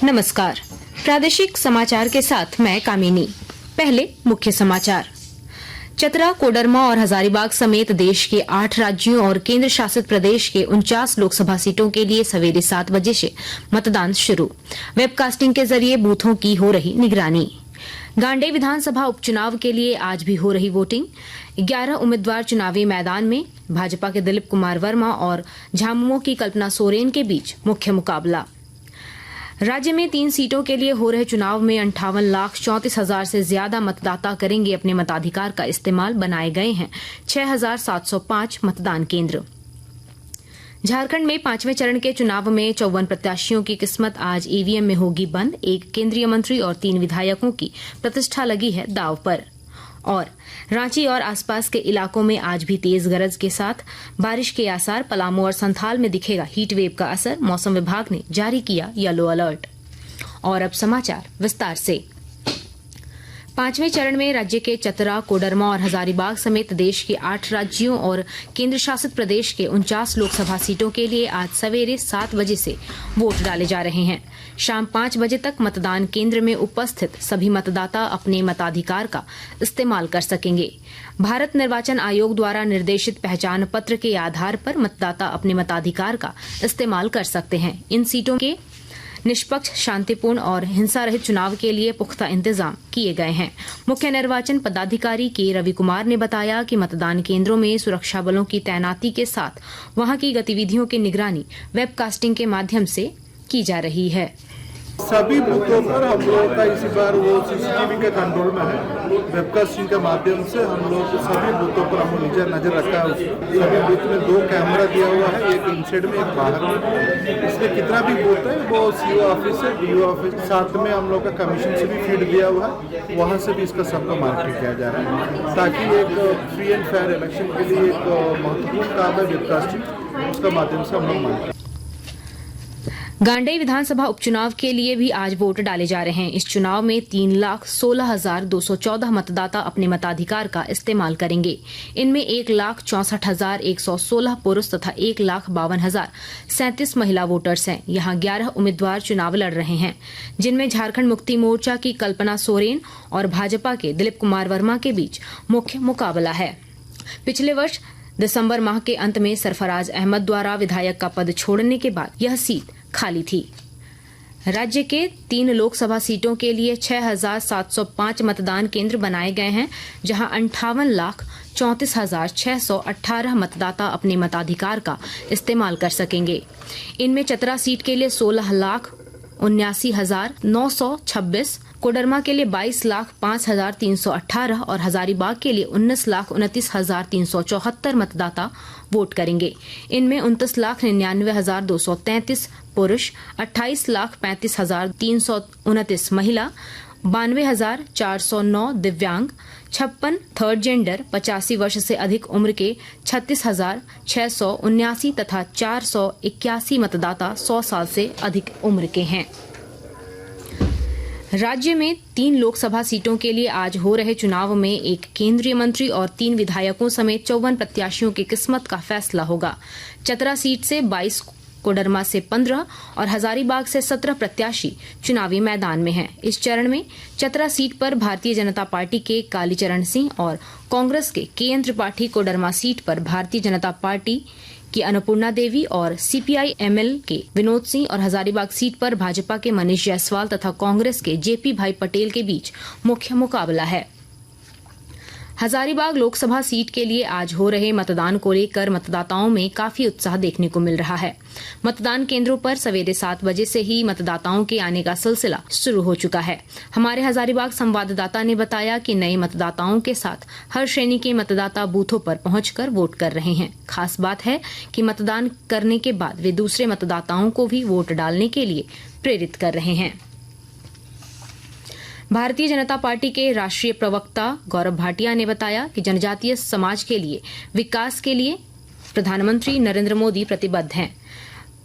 नमस्कार, प्रादेशिक समाचार के साथ मैं कामिनी। पहले मुख्य समाचार। चतरा, कोडरमा और हजारीबाग समेत देश के 8 राज्यों और केंद्र शासित प्रदेश के 49 लोकसभा सीटों के लिए सवेरे 7 बजे से मतदान शुरू। वेबकास्टिंग के जरिए बूथों की हो रही निगरानी। गांडे विधानसभा उपचुनाव के लिए आज भी हो रही वोटिंग। 11 उम्मीदवार चुनावी मैदान में। भाजपा के दिलीप कुमार वर्मा और झामुमो की कल्पना सोरेन के बीच मुख्य मुकाबला। राज्य में 3 सीटों के लिए हो रहे चुनाव में 58,34,000 से ज्यादा मतदाता करेंगे अपने मताधिकार का इस्तेमाल। बनाए गए हैं 6,705 मतदान केंद्र। झारखंड में 5वें चरण के चुनाव में 54 प्रत्याशियों की किस्मत आज ईवीएम में होगी बंद। 1 केंद्रीय मंत्री और 3 विधायकों की प्रतिष्ठा लगी है दांव पर। और रांची और आसपास के इलाकों में आज भी तेज गरज के साथ बारिश के आसार। पलामू और संथाल में दिखेगा हीट वेव का असर। मौसम विभाग ने जारी किया येलो अलर्ट। और अब समाचार विस्तार से। 5वें चरण में राज्य के चतरा, कोडरमा और हजारीबाग समेत देश के 8 राज्यों और केंद्र शासित प्रदेश के 49 लोकसभा सीटों के लिए आज सवेरे 7 बजे से वोट डाले जा रहे हैं। शाम 5 बजे तक मतदान केंद्र में उपस्थित सभी मतदाता अपने मताधिकार का इस्तेमाल कर सकेंगे। भारत निर्वाचन आयोग द्वारा निर्देशित पहचान पत्र के आधार पर मतदाता अपने मताधिकार का इस्तेमाल कर सकते हैं। इन सीटों के निष्पक्ष, शांतिपूर्ण और हिंसा रहित चुनाव के लिए पुख्ता इंतजाम किए गए हैं। मुख्य निर्वाचन पदाधिकारी के रवि कुमार ने बताया कि मतदान केंद्रों में सुरक्षा बलों की तैनाती के साथ वहां की गतिविधियों की निगरानी वेबकास्टिंग के माध्यम से की जा रही है। सभी बूथों पर हम लोग का इसी बार वो सीसीटीवी के कंट्रोल में है। वेबकास्टिंग के माध्यम से हम लोग सभी बूथों पर हम नजर रखा है। सभी बूथ में 2 कैमरा दिया हुआ है, एक इनसाइड में, एक बाहर में। इसमें कितना भी बूथ है वो सीओ ऑफिस है, डीओ ऑफिस, साथ में हम लोग का कमीशन से भी फीड दिया हुआ है। वहाँ से भी इसका सबका मार्केट किया जा रहा है ताकि एक फ्री एंड फेयर इलेक्शन के लिए एक महत्वपूर्ण काम है वेबकास्टिंग। उसका माध्यम से हम लोग मार्केट। गांडे विधानसभा उपचुनाव के लिए भी आज वोट डाले जा रहे हैं। इस चुनाव में 3,16,214 मतदाता अपने मताधिकार का इस्तेमाल करेंगे। इनमें 1,64,116 पुरुष तथा 1,52,037 महिला वोटर्स हैं। यहां 11 उम्मीदवार चुनाव लड़ रहे हैं, जिनमें झारखंड मुक्ति मोर्चा की कल्पना सोरेन और भाजपा के दिलीप कुमार वर्मा के बीच मुख्य मुकाबला है। पिछले वर्ष दिसंबर माह के अंत में सरफराज अहमद द्वारा विधायक का पद छोड़ने के बाद यह सीट खाली थी। राज्य के 3 लोकसभा सीटों के लिए 6,705 मतदान केंद्र बनाए गए हैं, जहां 58,34,618 मतदाता अपने मताधिकार का इस्तेमाल कर सकेंगे। इनमें चतरा सीट के लिए 16,79,926, कोडरमा के लिए 22,05,318 और हजारीबाग के लिए 19,29,374 मतदाता वोट करेंगे। इनमें 29,99,233 पुरुष, 28,35,329 महिला, 92,409 दिव्यांग, 56 थर्ड जेंडर, 85 वर्ष से अधिक उम्र के 36,679 तथा 481 मतदाता 100 साल से अधिक उम्र के हैं। राज्य में 3 लोकसभा सीटों के लिए आज हो रहे चुनाव में 1 केंद्रीय मंत्री और 3 विधायकों समेत 54 प्रत्याशियों की किस्मत का फैसला होगा। चतरा सीट से 22, कोडरमा से 15 और हजारीबाग से 17 प्रत्याशी चुनावी मैदान में हैं। इस चरण में चतरा सीट पर भारतीय जनता पार्टी के कालीचरण सिंह और कांग्रेस के केएन त्रिपाठी, कोडरमा सीट पर भारतीय जनता पार्टी की अन्नपूर्णा देवी और सीपीआई-एमएल के विनोद सिंह और हजारीबाग सीट पर भाजपा के मनीष जायसवाल तथा कांग्रेस के जेपी भाई पटेल के बीच मुख्य मुकाबला है। हजारीबाग लोकसभा सीट के लिए आज हो रहे मतदान को लेकर मतदाताओं में काफी उत्साह देखने को मिल रहा है। मतदान केंद्रों पर सवेरे 7 बजे से ही मतदाताओं के आने का सिलसिला शुरू हो चुका है। हमारे हजारीबाग संवाददाता ने बताया कि नए मतदाताओं के साथ हर श्रेणी के मतदाता बूथों पर पहुंचकर वोट कर रहे हैं। खास बात है कि मतदान करने के बाद वे दूसरे मतदाताओं को भी वोट डालने के लिए प्रेरित कर रहे हैं। भारतीय जनता पार्टी के राष्ट्रीय प्रवक्ता गौरव भाटिया ने बताया कि जनजातीय समाज के लिए विकास के लिए प्रधानमंत्री नरेंद्र मोदी प्रतिबद्ध हैं।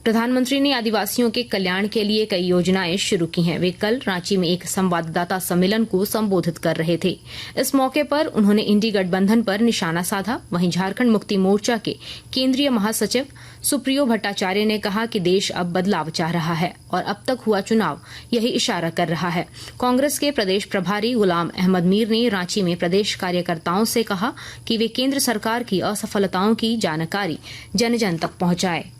प्रधानमंत्री ने आदिवासियों के कल्याण के लिए कई योजनाएं शुरू की हैं। वे कल रांची में एक संवाददाता सम्मेलन को संबोधित कर रहे थे। इस मौके पर उन्होंने इंडी गठबंधन पर निशाना साधा। वहीं झारखंड मुक्ति मोर्चा के केंद्रीय महासचिव सुप्रियो भट्टाचार्य ने कहा कि देश अब बदलाव चाह रहा है और अब तक हुआ चुनाव यही इशारा कर रहा है। कांग्रेस के प्रदेश प्रभारी गुलाम अहमद मीर ने रांची में प्रदेश कार्यकर्ताओं से कहा कि वे केंद्र सरकार की असफलताओं की जानकारी जन जन तक पहुंचाए।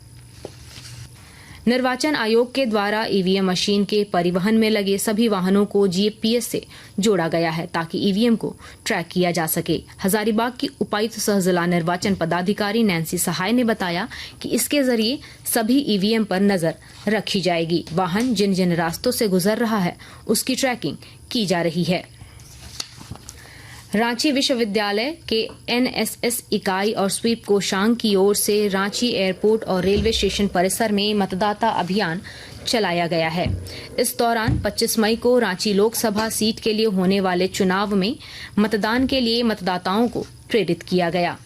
निर्वाचन आयोग के द्वारा ईवीएम मशीन के परिवहन में लगे सभी वाहनों को जीपीएस से जोड़ा गया है ताकि ईवीएम को ट्रैक किया जा सके। हजारीबाग की उपायुक्त सह जिला निर्वाचन पदाधिकारी नैन्सी सहाय ने बताया कि इसके जरिए सभी ईवीएम पर नजर रखी जाएगी। वाहन जिन जिन रास्तों से गुजर रहा है उसकी ट्रैकिंग की जा रही है। रांची विश्वविद्यालय के एनएसएस इकाई और स्वीप कोषांग की ओर से रांची एयरपोर्ट और रेलवे स्टेशन परिसर में मतदाता अभियान चलाया गया है। इस दौरान 25 मई को रांची लोकसभा सीट के लिए होने वाले चुनाव में मतदान के लिए मतदाताओं को प्रेरित किया गया।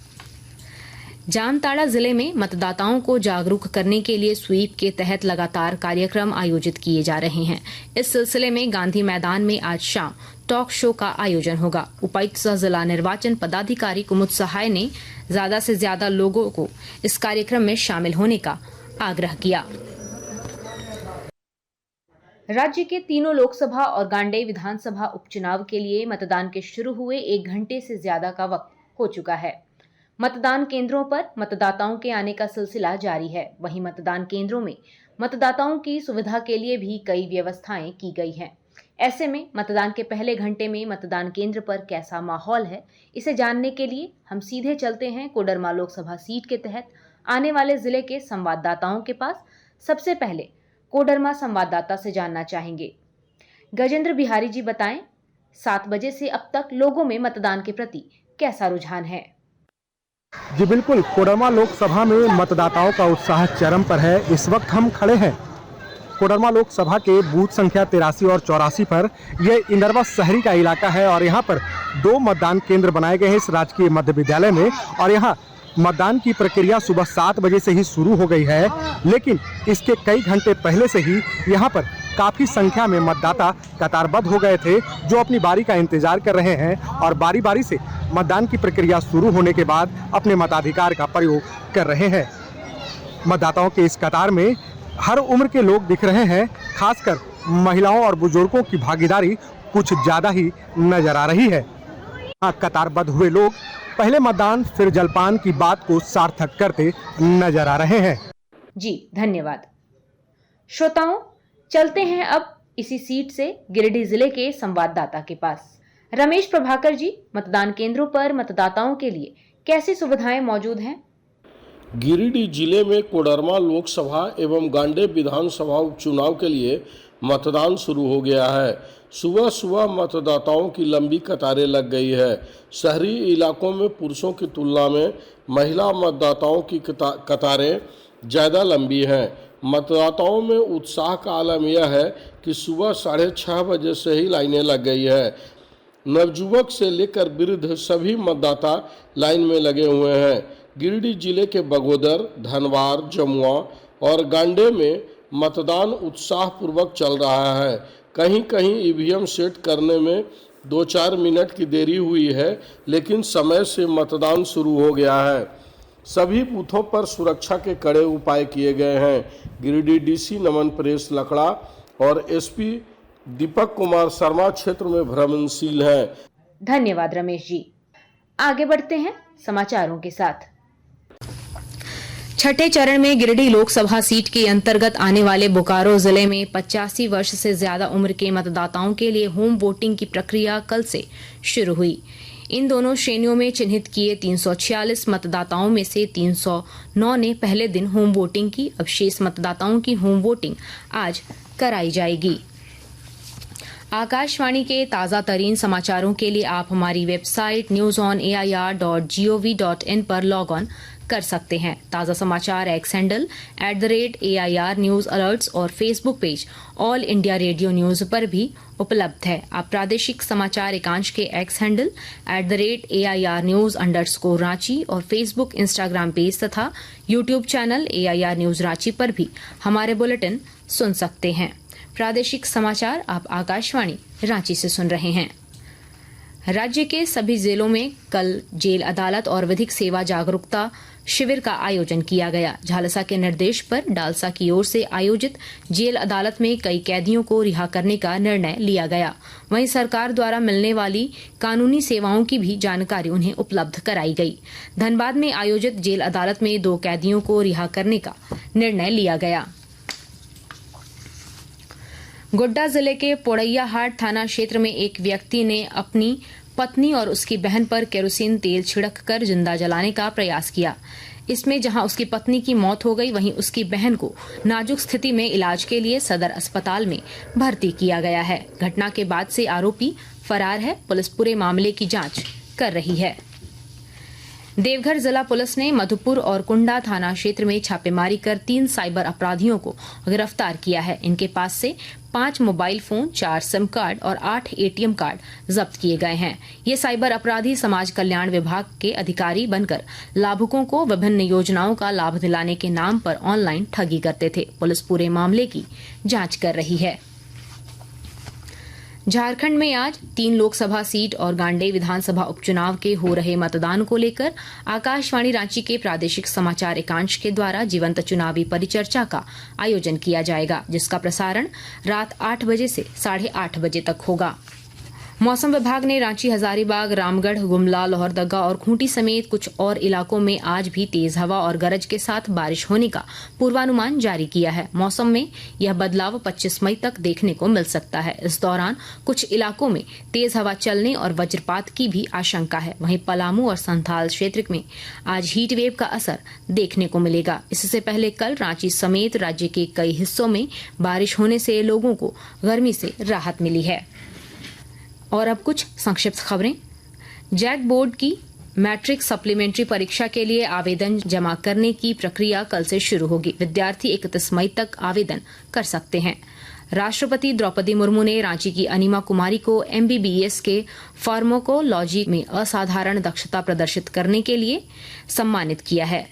जामताड़ा जिले में मतदाताओं को जागरूक करने के लिए स्वीप के तहत लगातार कार्यक्रम आयोजित किए जा रहे हैं। इस सिलसिले में गांधी मैदान में आज शाम टॉक शो का आयोजन होगा। उपायुक्त सह जिला निर्वाचन पदाधिकारी कुमुद सहाय ने ज्यादा से ज्यादा लोगों को इस कार्यक्रम में शामिल होने का आग्रह किया। राज्य के तीनों लोकसभा और गांडेय विधानसभा उपचुनाव के लिए मतदान के शुरू हुए 1 घंटे से ज्यादा का वक्त हो चुका है। मतदान केंद्रों पर मतदाताओं के आने का सिलसिला जारी है। वहीं मतदान केंद्रों में मतदाताओं की सुविधा के लिए भी कई व्यवस्थाएं की गई हैं। ऐसे में मतदान के पहले घंटे में मतदान केंद्र पर कैसा माहौल है, इसे जानने के लिए हम सीधे चलते हैं कोडरमा लोकसभा सीट के तहत आने वाले जिले के संवाददाताओं के पास। सबसे पहले कोडरमा संवाददाता से जानना चाहेंगे। गजेंद्र बिहारी जी बताएं, 7 बजे से अब तक लोगों में मतदान के प्रति कैसा रुझान है? जी बिल्कुल, कोडरमा लोकसभा में मतदाताओं का उत्साह चरम पर है। इस वक्त हम खड़े हैं कोडरमा लोकसभा के बूथ संख्या 83 और 84 पर। यह इंदरवा शहरी का इलाका है और यहाँ पर 2 मतदान केंद्र बनाए गए हैं इस राजकीय मध्य विद्यालय में। और यहाँ मतदान की प्रक्रिया सुबह 7 बजे से ही शुरू हो गई है, लेकिन इसके कई घंटे पहले से ही यहाँ पर काफ़ी संख्या में मतदाता कतारबद्ध हो गए थे, जो अपनी बारी का इंतजार कर रहे हैं और बारी बारी से मतदान की प्रक्रिया शुरू होने के बाद अपने मताधिकार का प्रयोग कर रहे हैं। मतदाताओं के इस कतार में हर उम्र के लोग दिख रहे हैं। खासकर महिलाओं और बुजुर्गों की भागीदारी कुछ ज़्यादा ही नजर आ रही है। कतारबद्ध हुए लोग पहले मतदान फिर जलपान की बात को सार्थक करते नजर आ रहे हैं। जी धन्यवाद। श्रोताओं, चलते हैं अब इसी सीट से गिरिडीह जिले के संवाददाता के पास। रमेश प्रभाकर जी, मतदान केंद्रों पर मतदाताओं के लिए कैसी सुविधाएं मौजूद हैं? गिरिडीह जिले में कोडरमा लोकसभा एवं गांडेय विधानसभा उपचुनाव के लिए मतदान शुरू हो गया है। सुबह सुबह मतदाताओं की लंबी कतारें लग गई है। शहरी इलाकों में पुरुषों की तुलना में महिला मतदाताओं की कतारें ज़्यादा लंबी हैं। मतदाताओं में उत्साह का आलम यह है कि सुबह 6:30 बजे से ही लाइनें लग गई है। नवजुवक से लेकर वृद्ध सभी मतदाता लाइन में लगे हुए हैं। गिरिडीह जिले के बगोदर, धनवार, जमुआ और गांडेय में मतदान उत्साहपूर्वक चल रहा है। कहीं कहीं ईवीएम सेट करने में 2-4 मिनट की देरी हुई है, लेकिन समय से मतदान शुरू हो गया है। सभी बूथों पर सुरक्षा के कड़े उपाय किए गए हैं। गिरिडीह डीसी नमन परेश लकड़ा और एसपी दीपक कुमार शर्मा क्षेत्र में भ्रमणशील हैं। धन्यवाद रमेश जी। आगे बढ़ते हैं समाचारों के साथ। छठे चरण में गिरिडीह लोकसभा सीट के अंतर्गत आने वाले बोकारो जिले में 85 वर्ष से ज्यादा उम्र के मतदाताओं के लिए होम वोटिंग की प्रक्रिया कल से शुरू हुई। इन दोनों श्रेणियों में चिन्हित किए 346 मतदाताओं में से 309 ने पहले दिन होम वोटिंग की। अब शेष मतदाताओं की होम वोटिंग आज कराई जाएगी। आकाशवाणी के ताजा तरीन समाचारों के लिए आप हमारी वेबसाइट newsonair.gov.in पर लॉग ऑन कर सकते हैं। ताज़ा समाचार X handle @AIR news alerts और Facebook page All India Radio news पर भी उपलब्ध है। आप प्रादेशिक समाचार एकांश के X handle @AIR news _Ranchi और फेसबुक, इंस्टाग्राम पेज तथा YouTube channel AIR news Ranchi पर भी हमारे बुलेटिन सुन सकते हैं। प्रादेशिक समाचार आप आकाशवाणी रांची से सुन रहे हैं। राज्य के सभी जिलों में कल जेल अदालत और विधिक सेवा जागरूकता शिविर का आयोजन किया गया। झालसा के निर्देश पर डालसा की ओर से आयोजित जेल अदालत में कई कैदियों को रिहा करने का निर्णय लिया गया। वहीं सरकार द्वारा मिलने वाली कानूनी सेवाओं की भी जानकारी उन्हें उपलब्ध कराई गई। धनबाद में आयोजित जेल अदालत में 2 कैदियों को रिहा करने का निर्णय लिया गया। गोड्डा जिले के पोड़ैयाहाट थाना क्षेत्र में एक व्यक्ति ने अपनी पत्नी और उसकी बहन पर केरोसिन तेल छिड़ककर जिंदा जलाने का प्रयास किया। इसमें जहां उसकी पत्नी की मौत हो गई, वहीं उसकी बहन को नाजुक स्थिति में इलाज के लिए सदर अस्पताल में भर्ती किया गया है। घटना के बाद से आरोपी फरार है। पुलिस पूरे मामले की जांच कर रही है। देवघर जिला पुलिस ने मधुपुर और कुंडा थाना क्षेत्र में छापेमारी कर 3 साइबर अपराधियों को गिरफ्तार किया है। इनके पास से 5 मोबाइल फोन, 4 सिम कार्ड और 8 ATM कार्ड जब्त किए गए हैं। ये साइबर अपराधी समाज कल्याण विभाग के अधिकारी बनकर लाभुकों को विभिन्न योजनाओं का लाभ दिलाने के नाम पर ऑनलाइन ठगी करते थे। पुलिस पूरे मामले की जांच कर रही है। झारखंड में आज 3 लोकसभा सीट और गांडे विधानसभा उपचुनाव के हो रहे मतदान को लेकर आकाशवाणी रांची के प्रादेशिक समाचार एकांश के द्वारा जीवंत चुनावी परिचर्चा का आयोजन किया जाएगा, जिसका प्रसारण रात 8 बजे से 8:30 बजे तक होगा। मौसम विभाग ने रांची, हजारीबाग, रामगढ़, गुमला, लोहरदगा और खूंटी समेत कुछ और इलाकों में आज भी तेज हवा और गरज के साथ बारिश होने का पूर्वानुमान जारी किया है। मौसम में यह बदलाव 25 मई तक देखने को मिल सकता है। इस दौरान कुछ इलाकों में तेज हवा चलने और वज्रपात की भी आशंका है। वहीं पलामू और संथाल क्षेत्र में आज हीट वेव का असर देखने को मिलेगा। इससे पहले कल रांची समेत राज्य के कई हिस्सों में बारिश होने से लोगों को गर्मी से राहत मिली है। और अब कुछ संक्षिप्त खबरें। जैक बोर्ड की मैट्रिक सप्लीमेंट्री परीक्षा के लिए आवेदन जमा करने की प्रक्रिया कल से शुरू होगी। विद्यार्थी 31 मई तक आवेदन कर सकते हैं। राष्ट्रपति द्रौपदी मुर्मू ने रांची की अनिमा कुमारी को MBBS के फार्माकोलॉजी में असाधारण दक्षता प्रदर्शित करने के लिए सम्मानित किया है।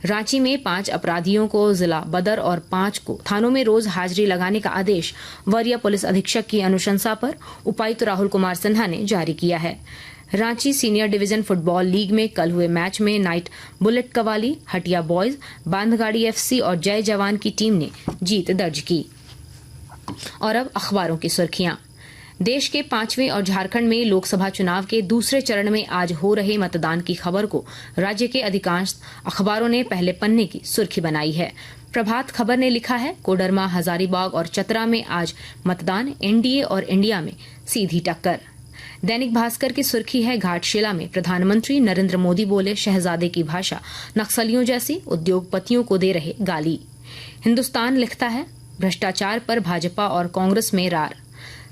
रांची में 5 अपराधियों को जिला बदर और 5 को थानों में रोज हाजिरी लगाने का आदेश वरीय पुलिस अधीक्षक की अनुशंसा पर उपायुक्त राहुल कुमार सिन्हा ने जारी किया है। Ranchi senior division football league में कल हुए मैच में नाइट बुलेट कवाली, हटिया बॉयज, बांधगाड़ी FC और जय जवान की टीम ने जीत दर्ज की। और अब अखबारों की सुर्खियां। देश के 5वें और झारखंड में लोकसभा चुनाव के दूसरे चरण में आज हो रहे मतदान की खबर को राज्य के अधिकांश अखबारों ने पहले पन्ने की सुर्खी बनाई है। प्रभात खबर ने लिखा है, कोडरमा, हजारीबाग और चतरा में आज मतदान, NDA और इंडिया में सीधी टक्कर। दैनिक भास्कर की सुर्खी है, घाटशिला में प्रधानमंत्री नरेंद्र मोदी बोले, शहजादे की भाषा नक्सलियों जैसी, उद्योगपतियों को दे रहे गाली। हिंदुस्तान लिखता है, भ्रष्टाचार पर भाजपा और कांग्रेस में रार,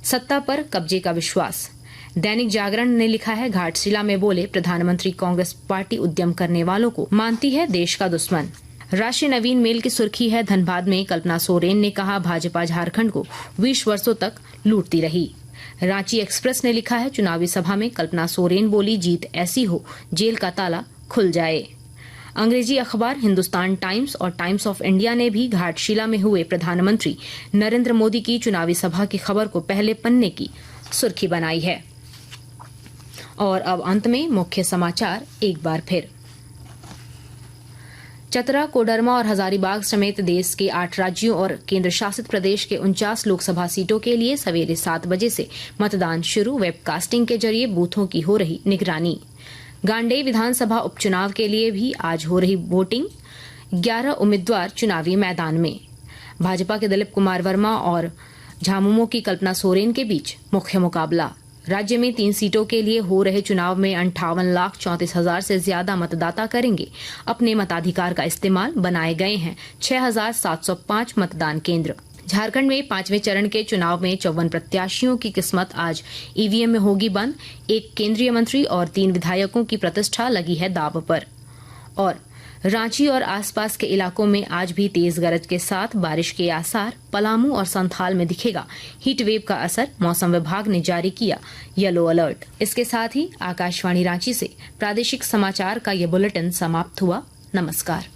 सत्ता पर कब्जे का विश्वास। दैनिक जागरण ने लिखा है, घाटशिला में बोले प्रधानमंत्री, कांग्रेस पार्टी उद्यम करने वालों को मानती है देश का दुश्मन। राष्ट्रीय नवीन मेल की सुर्खी है, धनबाद में कल्पना सोरेन ने कहा, भाजपा झारखंड को 20 वर्षों तक लूटती रही। रांची एक्सप्रेस ने लिखा है, चुनावी सभा में कल्पना सोरेन बोली, जीत ऐसी हो जेल का ताला खुल जाए। अंग्रेजी अखबार हिंदुस्तान टाइम्स और टाइम्स ऑफ इंडिया ने भी घाटशिला में हुए प्रधानमंत्री नरेंद्र मोदी की चुनावी सभा की खबर को पहले पन्ने की सुर्खी बनाई है। और अब अंत में मुख्य समाचार एक बार फिर। चतरा, कोडरमा और हजारीबाग समेत देश के 8 राज्यों और केंद्र शासित प्रदेश के 49 लोकसभा सीटों के लिए सवेरे 7 बजे से मतदान शुरू। वेबकास्टिंग के जरिए बूथों की हो रही निगरानी। गांडे विधानसभा उपचुनाव के लिए भी आज हो रही वोटिंग। 11 उम्मीदवार चुनावी मैदान में। भाजपा के दिलीप कुमार वर्मा और झामुमो की कल्पना सोरेन के बीच मुख्य मुकाबला। राज्य में 3 सीटों के लिए हो रहे चुनाव में 58,34,000 से ज्यादा मतदाता करेंगे अपने मताधिकार का इस्तेमाल। बनाए गए हैं 6,705 मतदान केंद्र। झारखंड में 5वें चरण के चुनाव में 54 प्रत्याशियों की किस्मत आज ईवीएम में होगी बंद। 1 केंद्रीय मंत्री और 3 विधायकों की प्रतिष्ठा लगी है दांव पर। और रांची और आसपास के इलाकों में आज भी तेज गरज के साथ बारिश के आसार। पलामू और संथाल में दिखेगा हीट वेव का असर। मौसम विभाग ने जारी किया येलो अलर्ट। इसके साथ ही आकाशवाणी रांची से प्रादेशिक समाचार का ये बुलेटिन समाप्त हुआ। नमस्कार।